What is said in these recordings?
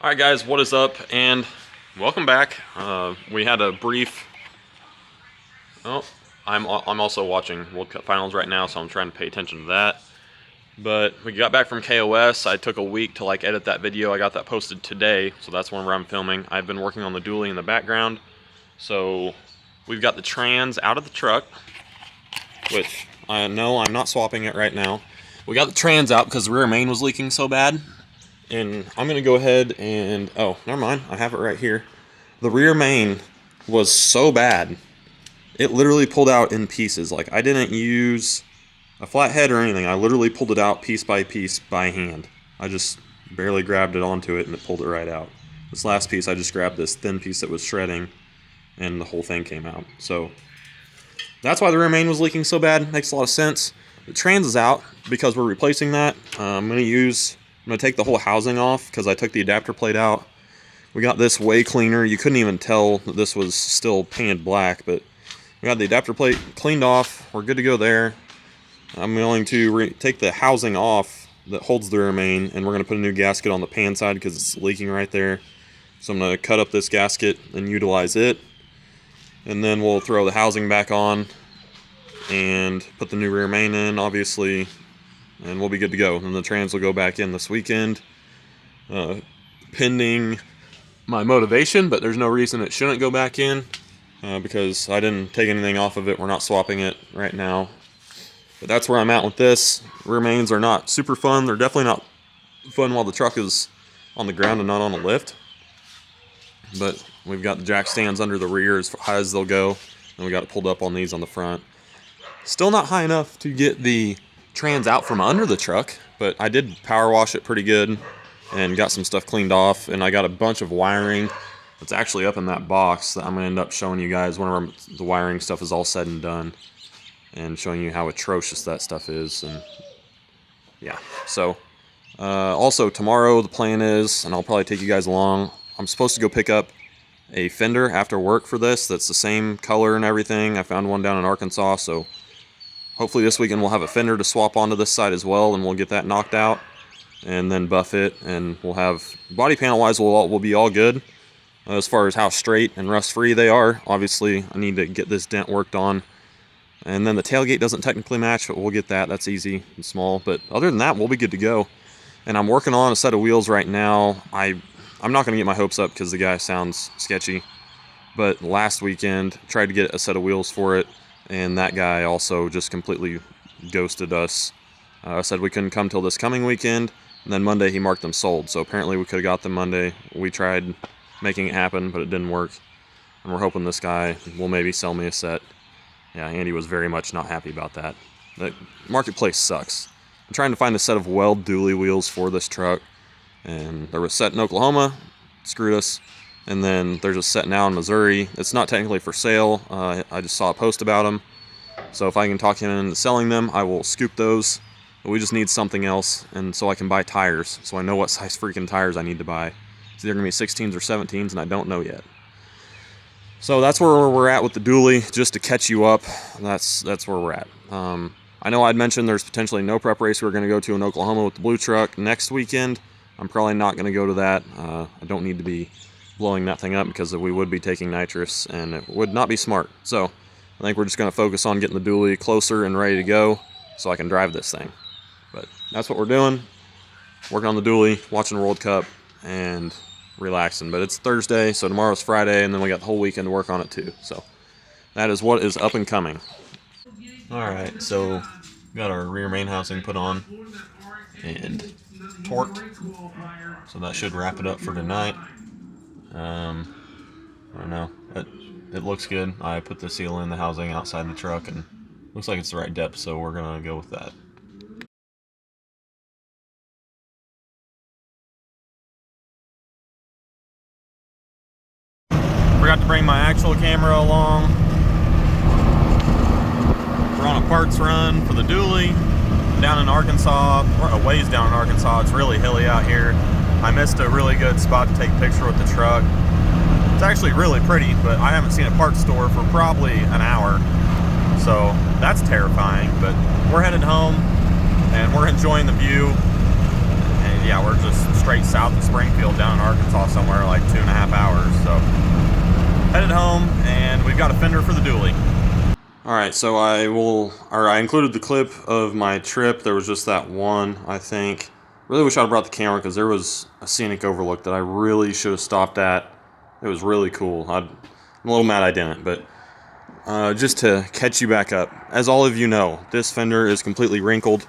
Alright guys, what is up, and welcome back. We had a brief... Oh, I'm also watching World Cup Finals right now, so I'm trying to pay attention to that. But we got back from KOS. I took a week to edit that video. I got that posted today, so that's where I'm filming. I've been working on the dually in the background. So we've got the trans out of the truck, which I know I'm not swapping it right now. We got the trans out because the rear main was leaking so bad. And I'm going to go ahead and... Oh, never mind. I have it right here. The rear main was so bad. It literally pulled out in pieces. I didn't use a flat head or anything. I literally pulled it out piece by hand. I just barely grabbed it onto it and it pulled it right out. This last piece, I just grabbed this thin piece that was shredding and the whole thing came out. So that's why the rear main was leaking so bad. Makes a lot of sense. The trans is out because we're replacing that. I'm going to take the whole housing off because I took the adapter plate out. We got this way cleaner. You couldn't even tell that this was still painted black, but we got the adapter plate cleaned off. We're good to go there. I'm going to take the housing off that holds the rear main, and we're going to put a new gasket on the pan side because it's leaking right there. So I'm going to cut up this gasket and utilize it. And then we'll throw the housing back on and put the new rear main in, obviously. And we'll be good to go. And the trans will go back in this weekend, pending my motivation, but there's no reason it shouldn't go back in because I didn't take anything off of it. We're not swapping it right now. But that's where I'm at with this. Rear mains are not super fun. They're definitely not fun while the truck is on the ground and not on a lift. But we've got the jack stands under the rear as high as they'll go, and we got it pulled up on these on the front. Still not high enough to get the trans out from under the truck, but I did power wash it pretty good and got some stuff cleaned off, and I got a bunch of wiring that's actually up in that box that I'm going to end up showing you guys whenever the wiring stuff is all said and done, and showing you how atrocious that stuff is. And yeah, so also tomorrow the plan is, and I'll probably take you guys along, I'm supposed to go pick up a fender after work for this that's the same color and everything. I found one down in Arkansas, so hopefully this weekend we'll have a fender to swap onto this side as well, and we'll get that knocked out and then buff it, and we'll have, body panel wise, we'll be all good as far as how straight and rust free they are. Obviously I need to get this dent worked on, and then the tailgate doesn't technically match, but we'll get that. That's easy and small, but other than that we'll be good to go. And I'm working on a set of wheels right now. I'm not going to get my hopes up because the guy sounds sketchy, but last weekend tried to get a set of wheels for it, and that guy also just completely ghosted us. Said we couldn't come till this coming weekend, and then Monday he marked them sold. So apparently we could have got them Monday. We tried making it happen, but it didn't work. And we're hoping this guy will maybe sell me a set. Yeah, Andy was very much not happy about that. The marketplace sucks. I'm trying to find a set of Weld dually wheels for this truck, and there was a set in Oklahoma, screwed us. And then there's a set now in Missouri. It's not technically for sale. I just saw a post about them. So if I can talk him into selling them, I will scoop those. But we just need something else, and so I can buy tires. So I know what size freaking tires I need to buy. It's either going to be 16s or 17s, and I don't know yet. So that's where we're at with the dually, just to catch you up. That's where we're at. I know I'd mentioned there's potentially no prep race we're going to go to in Oklahoma with the blue truck next weekend. I'm probably not going to go to that. I don't need to be blowing that thing up because we would be taking nitrous, and it would not be smart. So I think we're just going to focus on getting the dually closer and ready to go so I can drive this thing. But that's what we're doing. Working on the dually, watching the World Cup, and relaxing. But it's Thursday, so tomorrow's Friday, and then we got the whole weekend to work on it too. So that is what is up and coming. Alright, so we got our rear main housing put on and torqued. So that should wrap it up for tonight. I don't know. It looks good. I put the seal in the housing outside the truck, and looks like it's the right depth, so we're gonna go with that. Forgot to bring my actual camera along. We're on a parts run for the dually down in Arkansas. We're a ways down in Arkansas. It's really hilly out here. I missed a really good spot to take a picture with the truck. It's actually really pretty, but I haven't seen a parts store for probably an hour. So that's terrifying, but we're headed home and we're enjoying the view. And yeah, we're just straight south of Springfield down in Arkansas somewhere, like 2.5 hours. So headed home, and we've got a fender for the dually. All right, so I included the clip of my trip. There was just that one, I think. Really wish I'd brought the camera because there was a scenic overlook that I really should have stopped at. It was really cool. I'm a little mad I didn't, but just to catch you back up. As all of you know, this fender is completely wrinkled.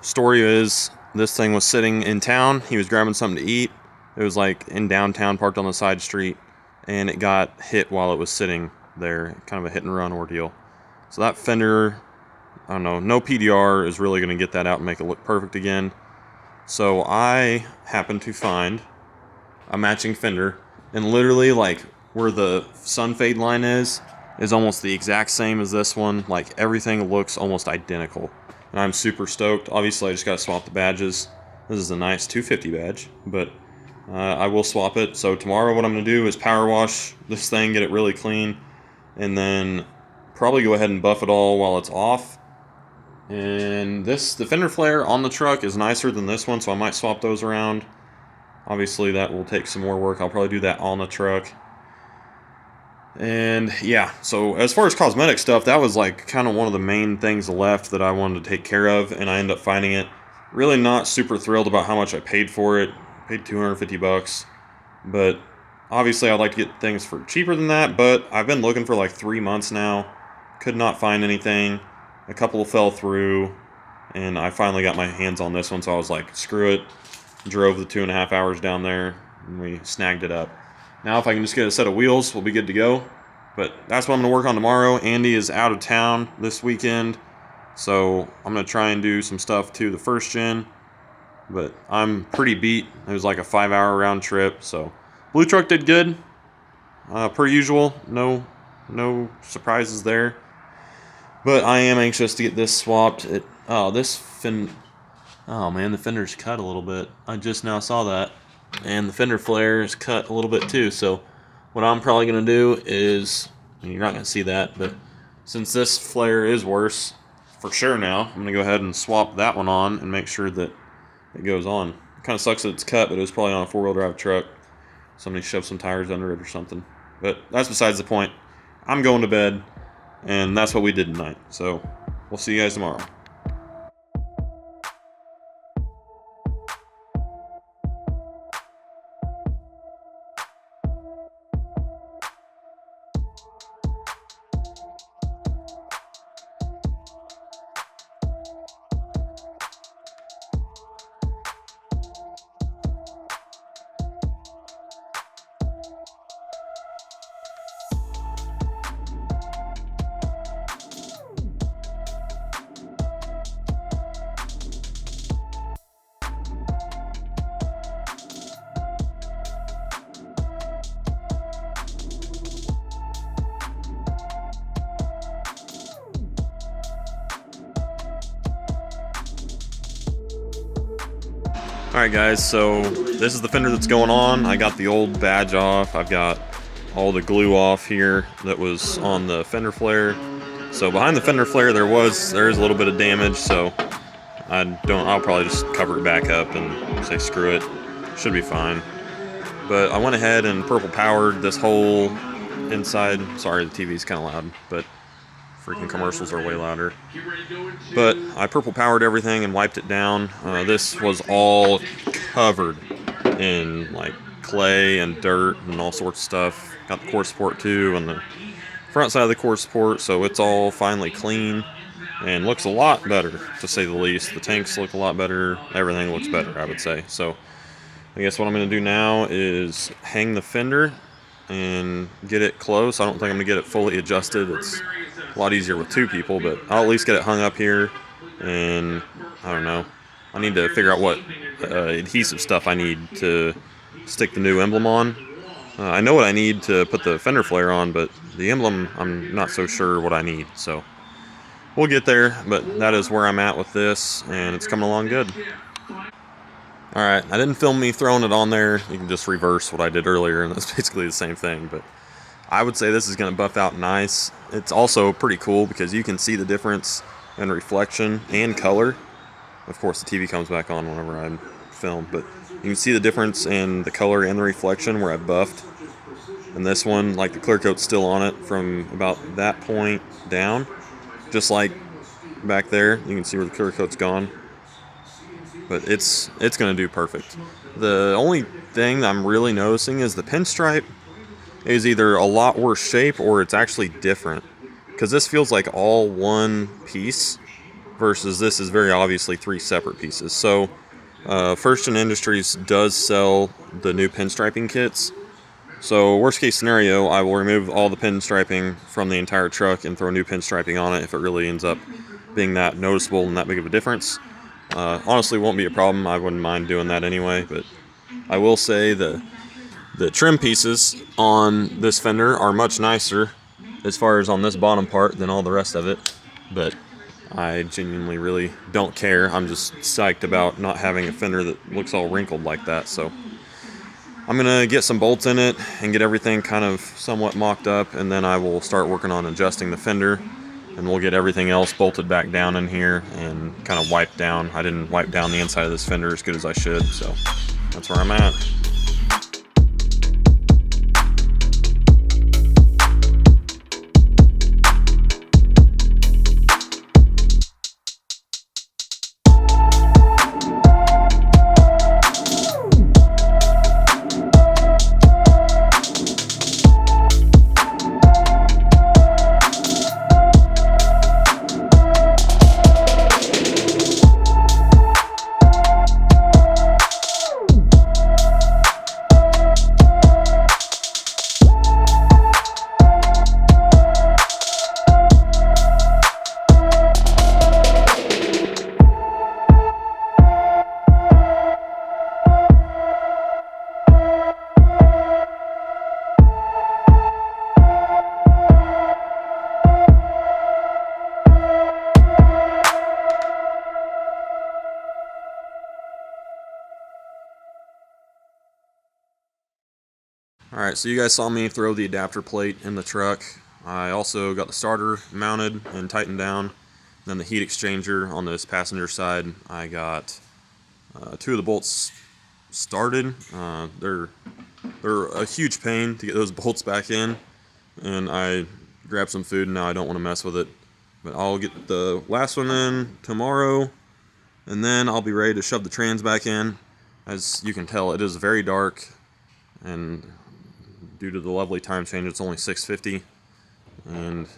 Story is, this thing was sitting in town. He was grabbing something to eat. It was like in downtown, parked on the side street, and it got hit while it was sitting there. Kind of a hit and run ordeal. So that fender, I don't know, no PDR is really going to get that out and make it look perfect again. So I happened to find a matching fender, and literally like where the sun fade line is almost the exact same as this one. Like everything looks almost identical, and I'm super stoked. Obviously I just got to swap the badges. This is a nice 250 badge, but I will swap it. So tomorrow what I'm going to do is power wash this thing, get it really clean, and then probably go ahead and buff it all while it's off. And the fender flare on the truck is nicer than this one, so I might swap those around. Obviously that will take some more work. I'll probably do that on the truck. And yeah, so as far as cosmetic stuff, that was like kind of one of the main things left that I wanted to take care of, and I ended up finding it. Really not super thrilled about how much I paid for it. Paid $250, but obviously I'd like to get things for cheaper than that, but I've been looking for like 3 months now. Could not find anything. A couple fell through, and I finally got my hands on this one, so I was like, screw it. Drove the 2.5 hours down there, and we snagged it up. Now if I can just get a set of wheels, we'll be good to go. But that's what I'm going to work on tomorrow. Andy is out of town this weekend, so I'm going to try and do some stuff to the first gen. But I'm pretty beat. It was like a 5-hour round trip, so Blue Truck did good. Per usual, no surprises there. But I am anxious to get this swapped. Oh man, the fender's cut a little bit. I just now saw that. And the fender flare is cut a little bit too. So what I'm probably going to do is, you're not going to see that, but since this flare is worse, for sure now, I'm going to go ahead and swap that one on and make sure that it goes on. It kind of sucks that it's cut, but it was probably on a 4-wheel drive truck. Somebody shoved some tires under it or something. But that's besides the point. I'm going to bed, and that's what we did tonight. So we'll see you guys tomorrow. Alright guys, so this is the fender that's going on. I got the old badge off. I've got all the glue off here that was on the fender flare. So behind the fender flare there is a little bit of damage, so I'll probably just cover it back up and say screw it. Should be fine. But I went ahead and purple powered this whole inside. Sorry, the TV's kind of loud, but freaking commercials are way louder. But I purple powered everything and wiped it down. This was all covered in like clay and dirt and all sorts of stuff. Got the core support too on the front side of the core support, so it's all finally clean and looks a lot better, to say the least. The tanks look a lot better. Everything looks better, I would say. So I guess what I'm going to do now is hang the fender and get it close. I don't think I'm going to get it fully adjusted. It's a lot easier with two people, but I'll at least get it hung up here, and I don't know. I need to figure out what adhesive stuff I need to stick the new emblem on. I know what I need to put the fender flare on, but the emblem, I'm not so sure what I need. So we'll get there, but that is where I'm at with this, and it's coming along good. Alright, I didn't film me throwing it on there. You can just reverse what I did earlier, and that's basically the same thing, but I would say this is going to buff out nice. It's also pretty cool because you can see the difference in reflection and color. Of course, the TV comes back on whenever I film, but You can see the difference in the color and the reflection where I buffed. And this one, like, the clear coat's still on it from about that point down. Just like back there, you can see where the clear coat's gone. But it's going to do perfect. The only thing I'm really noticing is the pinstripe is either a lot worse shape or it's actually different. Because this feels like all one piece versus this is very obviously 3 separate pieces. So First Gen Industries does sell the new pinstriping kits. So worst case scenario, I will remove all the pinstriping from the entire truck and throw new pinstriping on it if it really ends up being that noticeable and that big of a difference. Honestly, won't be a problem. I wouldn't mind doing that anyway, but I will say the trim pieces on this fender are much nicer as far as on this bottom part than all the rest of it, but I genuinely really don't care. I'm just psyched about not having a fender that looks all wrinkled like that. So I'm gonna get some bolts in it and get everything kind of somewhat mocked up, and then I will start working on adjusting the fender, and we'll get everything else bolted back down in here and kind of wiped down. I didn't wipe down the inside of this fender as good as I should, so that's where I'm at. Alright, so you guys saw me throw the adapter plate in the truck. I also got the starter mounted and tightened down. Then the heat exchanger on this passenger side, I got 2 of the bolts started. They're a huge pain to get those bolts back in, and I grabbed some food and now I don't want to mess with it. But I'll get the last one in tomorrow, and then I'll be ready to shove the trans back in. As you can tell, it is very dark, and due to the lovely time change, it's only 6:50, and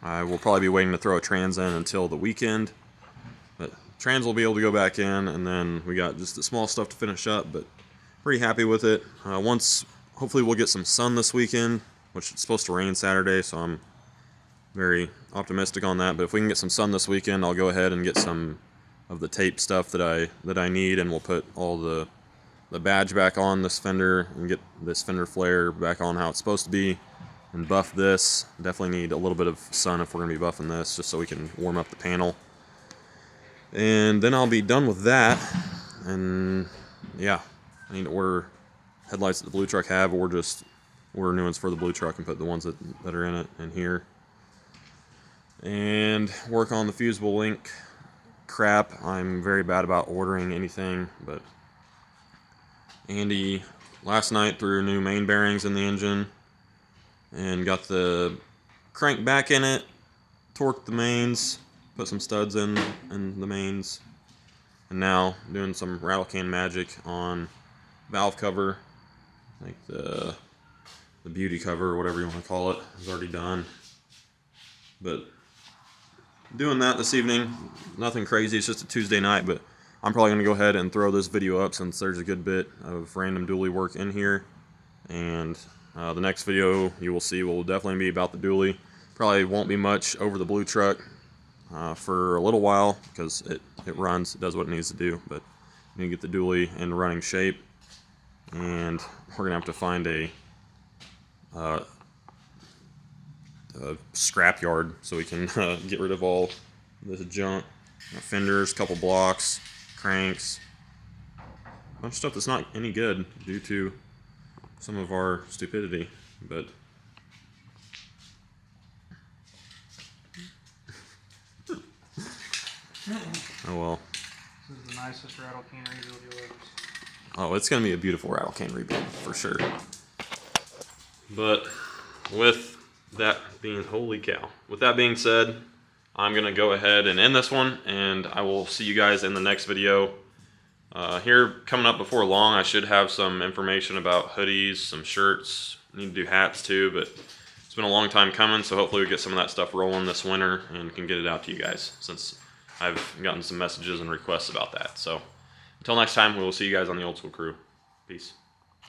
I will probably be waiting to throw a trans in until the weekend. But trans will be able to go back in, and then we got just the small stuff to finish up, but pretty happy with it. Hopefully we'll get some sun this weekend, which it's supposed to rain Saturday, so I'm very optimistic on that. But if we can get some sun this weekend, I'll go ahead and get some of the tape stuff that I need, and we'll put all the badge back on this fender and get this fender flare back on how it's supposed to be, and buff this. Definitely need a little bit of sun if we're going to be buffing this, just so we can warm up the panel. And then I'll be done with that, and yeah, I need to order headlights that the blue truck have, or just order new ones for the blue truck and put the ones that are in it in here. And work on the fusible link crap. I'm very bad about ordering anything, but Andy last night threw new main bearings in the engine and got the crank back in it, torqued the mains, put some studs in the mains, and now doing some rattle can magic on valve cover, like the beauty cover or whatever you want to call it is already done. But doing that this evening, nothing crazy, it's just a Tuesday night, but I'm probably going to go ahead and throw this video up since there's a good bit of random dually work in here. And the next video you will see will definitely be about the dually. Probably won't be much over the blue truck for a little while, because it runs, it does what it needs to do. But we need to get the dually in running shape, and we're going to have to find a scrap yard so we can get rid of all this junk. Fenders, couple blocks, cranks, a bunch of stuff that's not any good due to some of our stupidity, but oh well. This is the nicest rattle can rebuild you'll ever see. Oh, it's going to be a beautiful rattle can rebuild for sure. But with that being, holy cow. With that being said, I'm going to go ahead and end this one, and I will see you guys in the next video. Here, coming up before long, I should have some information about hoodies, some shirts. I need to do hats too, but it's been a long time coming, so hopefully we get some of that stuff rolling this winter and can get it out to you guys, since I've gotten some messages and requests about that. So until next time, we will see you guys on the Old School Crew. Peace.